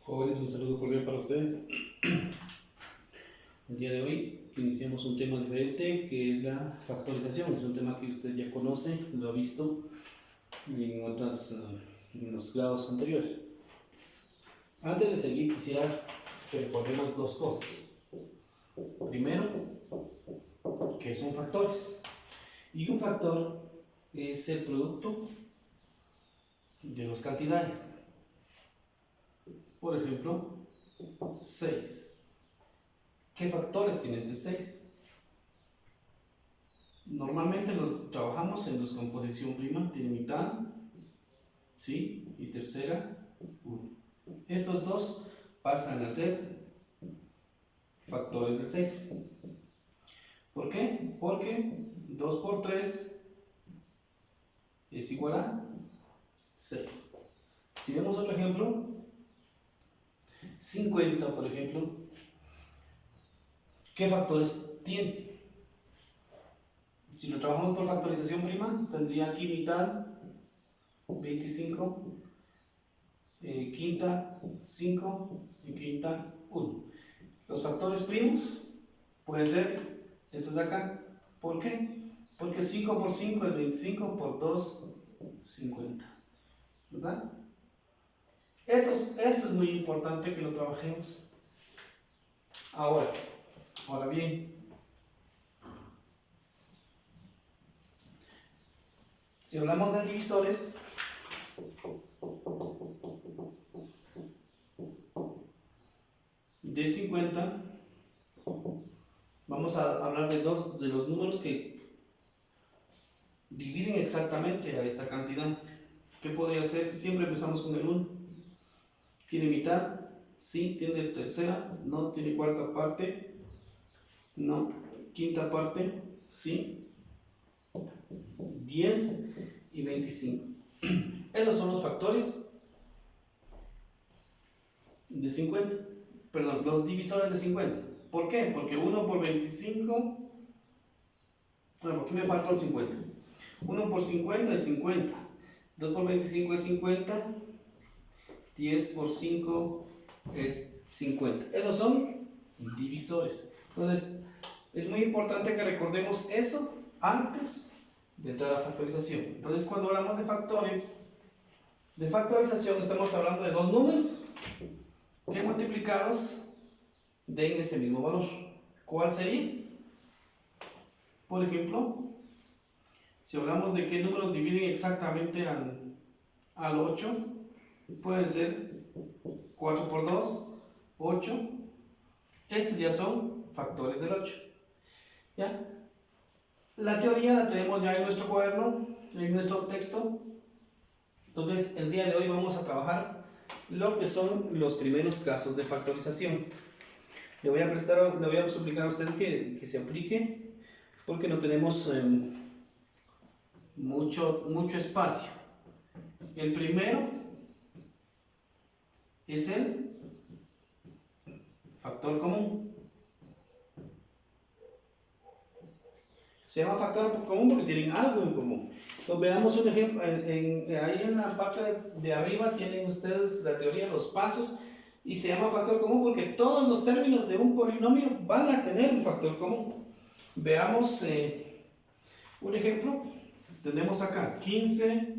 Jóvenes, un saludo cordial para ustedes. El día de hoy iniciamos un tema diferente que es la factorización. Es un tema que usted ya conoce, lo ha visto en los grados anteriores. Antes de seguir quisiera que recordemos dos cosas. Primero, ¿qué son factores? Y un factor es el producto de dos cantidades. Por ejemplo, 6. ¿Qué factores tienen de 6? Normalmente los trabajamos en descomposición prima, tiene mitad, ¿sí? Y tercera, 1. Estos dos pasan a ser factores del 6. ¿Por qué? Porque 2 por 3 es igual a 6. Si vemos otro ejemplo, 50, por ejemplo, ¿qué factores tiene? Si lo trabajamos por factorización prima, tendría aquí mitad, 25, quinta, 5 y quinta, 1. Los factores primos pueden ser estos de acá. ¿Por qué? Porque 5 por 5 es 25, por 2, 50. ¿Verdad? Esto es muy importante que lo trabajemos. Ahora bien, si hablamos de divisores, de 50, vamos a hablar de dos de los números que dividen exactamente a esta cantidad. ¿Qué podría ser? Siempre empezamos con el 1. ¿Tiene mitad? Sí. ¿Tiene tercera? No. ¿Tiene cuarta parte? No. ¿Quinta parte? Sí. 10 y 25. Esos son los factores de 50. Perdón, los divisores de 50. ¿Por qué? Porque 1 por 25. Bueno, aquí me falta el 50. 1 por 50 es 50. 2 por 25 es 50. 10 por 5 es 50. Esos son divisores. Entonces, es muy importante que recordemos eso antes de entrar a factorización. Entonces, cuando hablamos de factores, de factorización, estamos hablando de dos números que multiplicados den ese mismo valor. ¿Cuál sería? Por ejemplo, si hablamos de qué números dividen exactamente al 8, pueden ser 4 por 2, 8. Estos ya son factores del 8. ¿Ya? La teoría la tenemos ya en nuestro cuaderno, en nuestro texto. Entonces, el día de hoy vamos a trabajar lo que son los primeros casos de factorización. Le voy a suplicar a usted que se aplique, porque no tenemos mucho espacio. El primero es el factor común. Se llama factor común porque tienen algo en común. Entonces, veamos un ejemplo. Ahí en la parte de arriba tienen ustedes la teoría, los pasos, y se llama factor común porque todos los términos de un polinomio van a tener un factor común. Veamos un ejemplo. Tenemos acá 15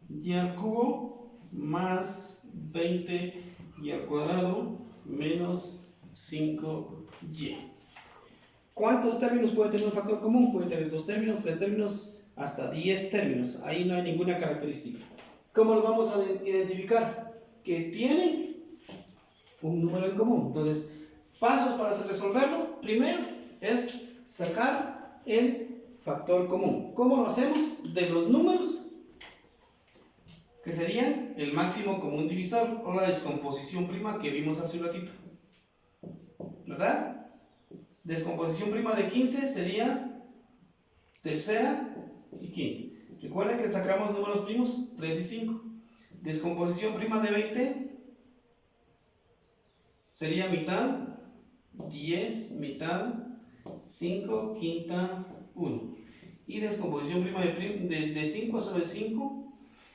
y al cubo más 20 y al cuadrado menos 5y. ¿Cuántos términos puede tener un factor común? Puede tener 2 términos, 3 términos, hasta 10 términos. Ahí no hay ninguna característica. ¿Cómo lo vamos a identificar? Que tienen un número en común. Entonces, pasos para resolverlo. Primero es sacar el factor común. ¿Cómo lo hacemos? De los números, que serían el máximo común divisor o la descomposición prima que vimos hace un ratito. ¿Verdad? Descomposición prima de 15 sería tercera y quinta. Recuerden que sacamos números primos 3 y 5. Descomposición prima de 20 sería mitad, 10, mitad, 5, quinta, 1. Y descomposición prima de 5 sobre 5.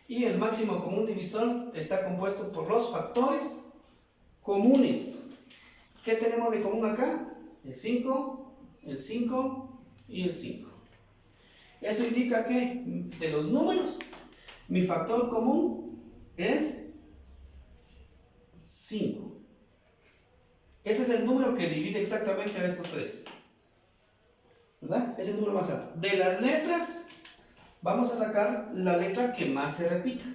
Y el máximo común divisor está compuesto por los factores comunes. ¿Qué tenemos de común acá? El 5 y el 5. Eso indica que de los números, mi factor común es 5. Ese es el número que divide exactamente a estos tres, ¿verdad? Es el número más alto. De las letras, vamos a sacar la letra que más se repita.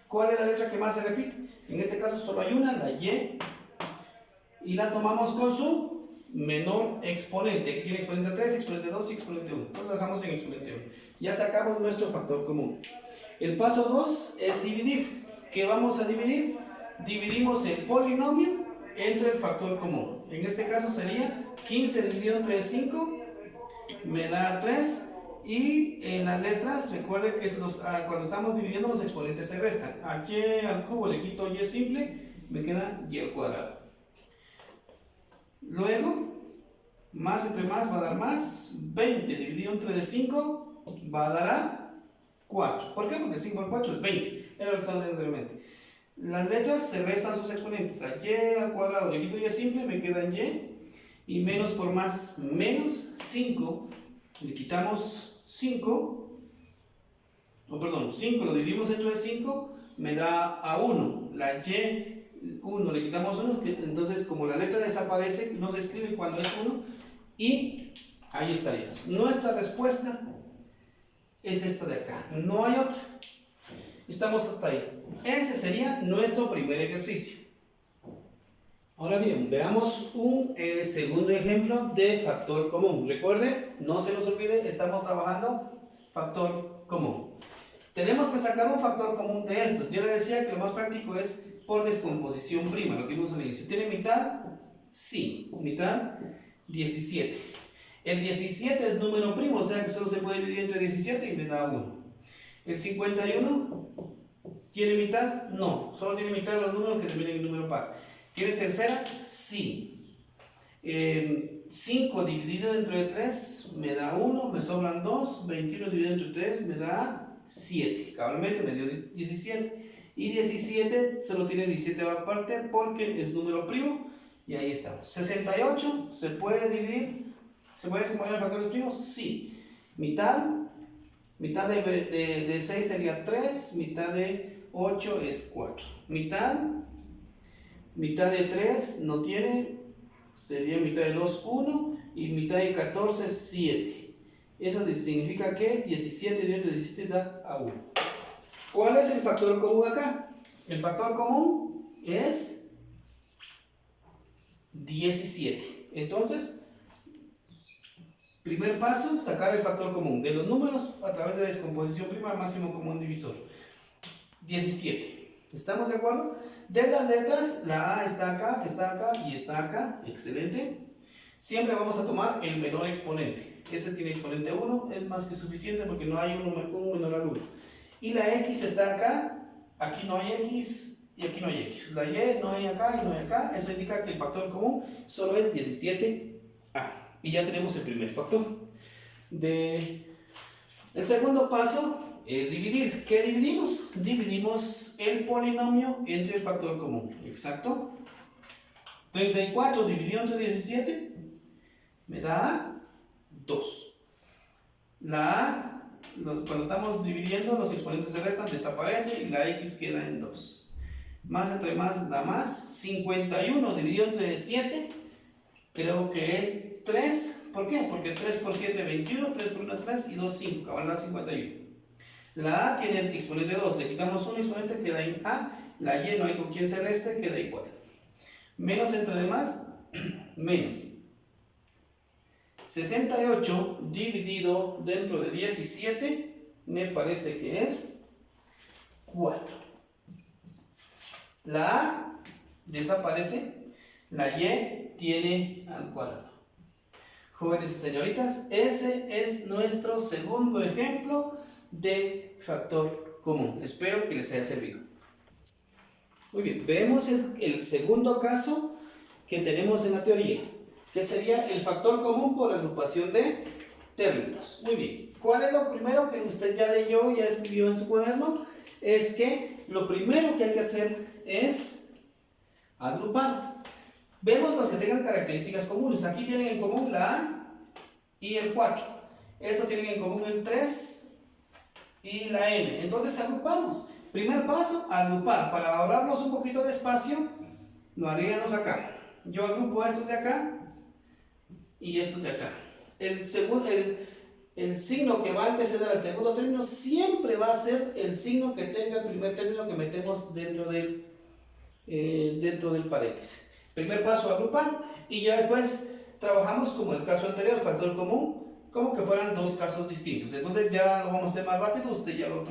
¿Cuál es la letra que más se repite? En este caso solo hay una, la Y, y la tomamos con su menor exponente, que tiene exponente 3, exponente 2 y exponente 1. Entonces lo dejamos en exponente 1. Ya sacamos nuestro factor común. El paso 2 es dividir. ¿Qué vamos a dividir? Dividimos el polinomio entre el factor común. En este caso sería 15 dividido entre 5, me da 3. Y en las letras, recuerden que cuando estamos dividiendo los exponentes se restan. A y al cubo le quito y simple, me queda y al cuadrado. Luego, más entre más va a dar más. 20 dividido entre 5 va a dar a 4. ¿Por qué? Porque 5 al 4 es 20. Era lo que estaba viendo anteriormente. Las letras se restan sus exponentes. A y al cuadrado le quito y simple, me queda y. Y menos por más, menos 5. Le quitamos 5. 5 lo dividimos entre 5, me da a 1. La y 1 le quitamos 1, entonces como la letra desaparece, no se escribe cuando es 1, y ahí estaríamos. Nuestra respuesta es esta de acá, no hay otra. Estamos hasta ahí. Ese sería nuestro primer ejercicio. Ahora bien, veamos un segundo ejemplo de factor común. Recuerden, no se nos olvide, estamos trabajando factor común. Tenemos que sacar un factor común de estos. Yo le decía que lo más práctico es por descomposición prima, lo que vimos al inicio. ¿Tiene mitad? Sí, mitad 17. El 17 es número primo, o sea que solo se puede dividir entre 17 y me da 1. El 51 ¿tiene mitad? No, solo tiene mitad de los números que terminan en número par. ¿Tiene tercera? Sí. 5 dividido entre 3 me da 1, me sobran 2. 21 dividido entre 3 me da 7. Cabalmente me dio 17. Y 17 solo tiene 17 aparte porque es número primo. Y ahí estamos. 68 se puede dividir. ¿Se puede descomponer en factores primos? Sí. Mitad de 6 sería 3. Mitad de 8 es 4. Mitad de 3 no tiene, sería mitad de 2, 1, y mitad de 14, 7. Eso significa que 17 dividido entre 17 da a 1. ¿Cuál es el factor común acá? El factor común es 17. Entonces, primer paso, sacar el factor común de los números a través de descomposición prima, máximo común divisor. 17. ¿Estamos de acuerdo? De las letras, la A está acá y está acá. Excelente. Siempre vamos a tomar el menor exponente. Este tiene exponente 1, es más que suficiente porque no hay un menor al 1. Y la X está acá, aquí no hay X y aquí no hay X. La Y no hay acá y no hay acá. Eso indica que el factor común solo es 17A. Y ya tenemos el primer factor. El segundo paso es dividir. ¿Qué dividimos? Dividimos el polinomio entre el factor común. Exacto. 34 dividido entre 17 me da 2. La A, cuando estamos dividiendo, los exponentes se restan, desaparece y la X queda en 2. Más entre más da más. 51 dividido entre 7, creo que es 3. ¿Por qué? Porque 3 por 7, 21, 3 por 1, 3 y 2, 5. Cabal da 51. La A tiene exponente 2, le quitamos un exponente, queda en A. La Y no hay con quien se reste, queda igual. Menos entre demás, menos. 68 dividido dentro de 17, me parece que es 4. La A desaparece, la Y tiene al cuadrado. Jóvenes y señoritas, ese es nuestro segundo ejemplo de factor común. Espero que les haya servido. Muy bien, vemos el segundo caso que tenemos en la teoría, que sería el factor común por agrupación de términos. Muy bien, ¿cuál es lo primero que usted ya leyó, ya escribió en su cuaderno? Es que lo primero que hay que hacer es agrupar. Vemos los que tengan características comunes. Aquí tienen en común la A y el 4. Estos tienen en común el 3 y la N. Entonces agrupamos. Primer paso, agrupar. Para ahorrarnos un poquito de espacio, lo haríamos acá. Yo agrupo estos de acá y estos de acá. El signo que va a anteceder al segundo término siempre va a ser el signo que tenga el primer término que metemos dentro del paréntesis. Primer paso, agrupar, y ya después trabajamos como el caso anterior, factor común, como que fueran dos casos distintos. Entonces ya lo vamos a hacer más rápido, usted ya lo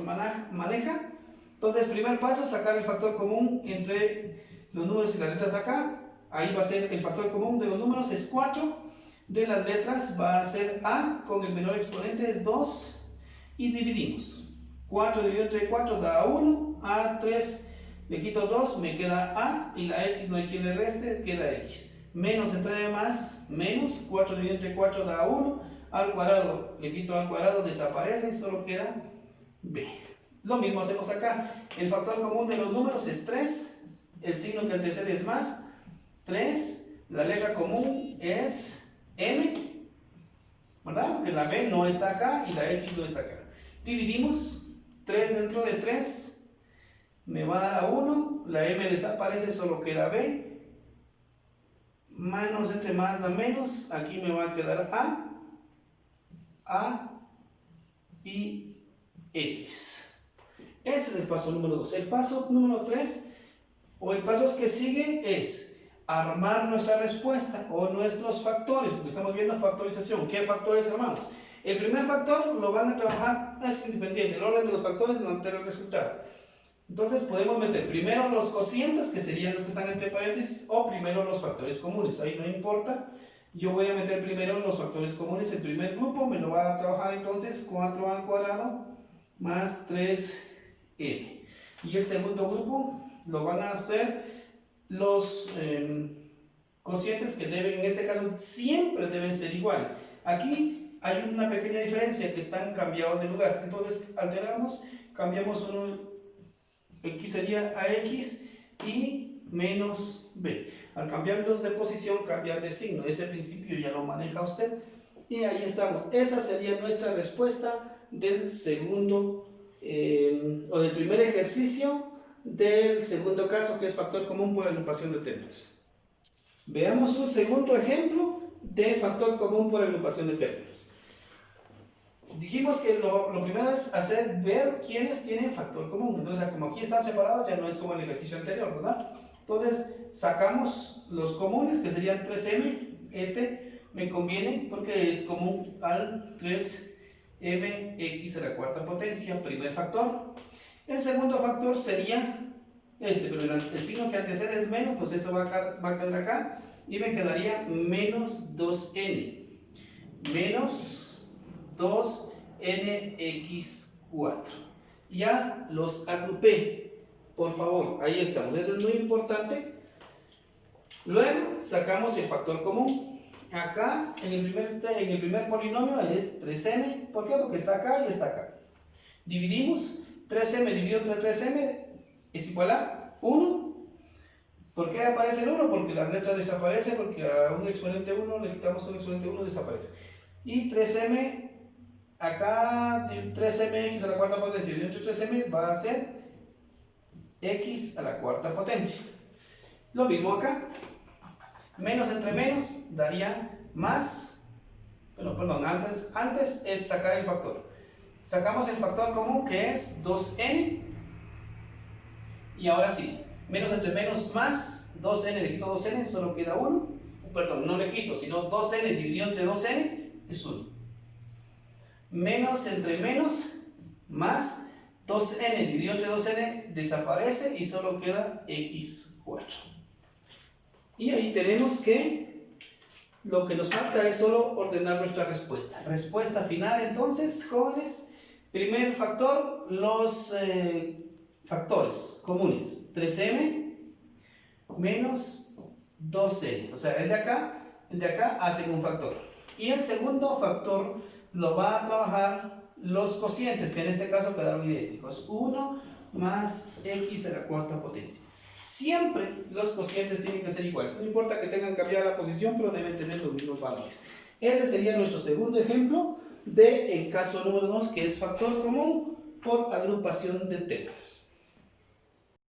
maneja. Entonces, primer paso, sacar el factor común entre los números y las letras acá. Ahí va a ser el factor común de los números, es 4. De las letras va a ser A, con el menor exponente es 2. Y dividimos. 4 dividido entre 4 da 1. A 3 le quito 2, me queda A. Y la X no hay quien le reste, queda X. Menos entre más, menos. 4 dividido entre 4 da 1. Al cuadrado, le quito al cuadrado, desaparece y solo queda B. Lo mismo hacemos acá. El factor común de los números es 3. El signo que antecede es más. 3. La letra común es M. ¿Verdad? Porque la B no está acá y la X no está acá. Dividimos. 3 dentro de 3. Me va a dar a 1. La M desaparece, solo queda B. Menos entre más da menos. Aquí me va a quedar A y X. Ese es el paso número 2. El paso número 3, o el paso que sigue, es armar nuestra respuesta o nuestros factores, porque estamos viendo factorización. ¿Qué factores armamos? El primer factor lo van a trabajar, es independiente, el orden de los factores no altera el resultado. Entonces podemos meter primero los cocientes, que serían los que están entre paréntesis, o primero los factores comunes, ahí no importa. Yo voy a meter primero los factores comunes. El primer grupo me lo va a trabajar entonces 4 al cuadrado más 3L. Y el segundo grupo lo van a hacer los cocientes, que deben, en este caso, siempre deben ser iguales. Aquí hay una pequeña diferencia, que están cambiados de lugar. Entonces alteramos, cambiamos uno, aquí sería AX y menos B. Al cambiarlos de posición, cambiar de signo. Ese principio ya lo maneja usted. Y ahí estamos. Esa sería nuestra respuesta del segundo o del primer ejercicio del segundo caso, que es factor común por agrupación de términos. Veamos un segundo ejemplo de factor común por agrupación de términos. Dijimos que lo primero es ver quiénes tienen factor común. Entonces, como aquí están separados, ya no es como el ejercicio anterior, ¿verdad? Entonces, sacamos los comunes, que serían 3m. Este me conviene porque es común al 3mx a la cuarta potencia, primer factor. El segundo factor sería este, pero el signo que antecede es menos, pues eso va a quedar acá. Y me quedaría menos 2n. Menos 2nx4. Ya los agrupé. Por favor, ahí estamos. Eso es muy importante. Luego sacamos el factor común. Acá en el primer polinomio es 3m. ¿Por qué? Porque está acá y está acá. Dividimos. 3m dividido entre 3m es igual a 1. ¿Por qué aparece el 1? Porque la letra desaparece, porque a un exponente 1 le quitamos un exponente 1, desaparece. Y 3m, acá 3mx a la cuarta potencia dividido entre 3m va a ser x a la cuarta potencia. Lo mismo acá. Menos entre menos daría más. Pero perdón, antes es sacar el factor. Sacamos el factor común, que es 2n. Y ahora sí, menos entre menos más 2n, le quito 2n, solo queda 1. Perdón, no le quito, sino 2n dividido entre 2n es 1. Menos entre menos más 2n dividido entre 2n desaparece y solo queda x4. Y ahí tenemos que lo que nos falta es solo ordenar nuestra respuesta. Respuesta final entonces, jóvenes. Primer factor, los factores comunes. 3m menos 2n. O sea, el de acá hacen un factor. Y el segundo factor lo va a trabajar los cocientes, que en este caso quedaron idénticos. 1 más x a la cuarta potencia. Siempre los cocientes tienen que ser iguales. No importa que tengan cambiada la posición, pero deben tener los mismos valores. Ese sería nuestro segundo ejemplo del caso número 2, que es factor común por agrupación de términos.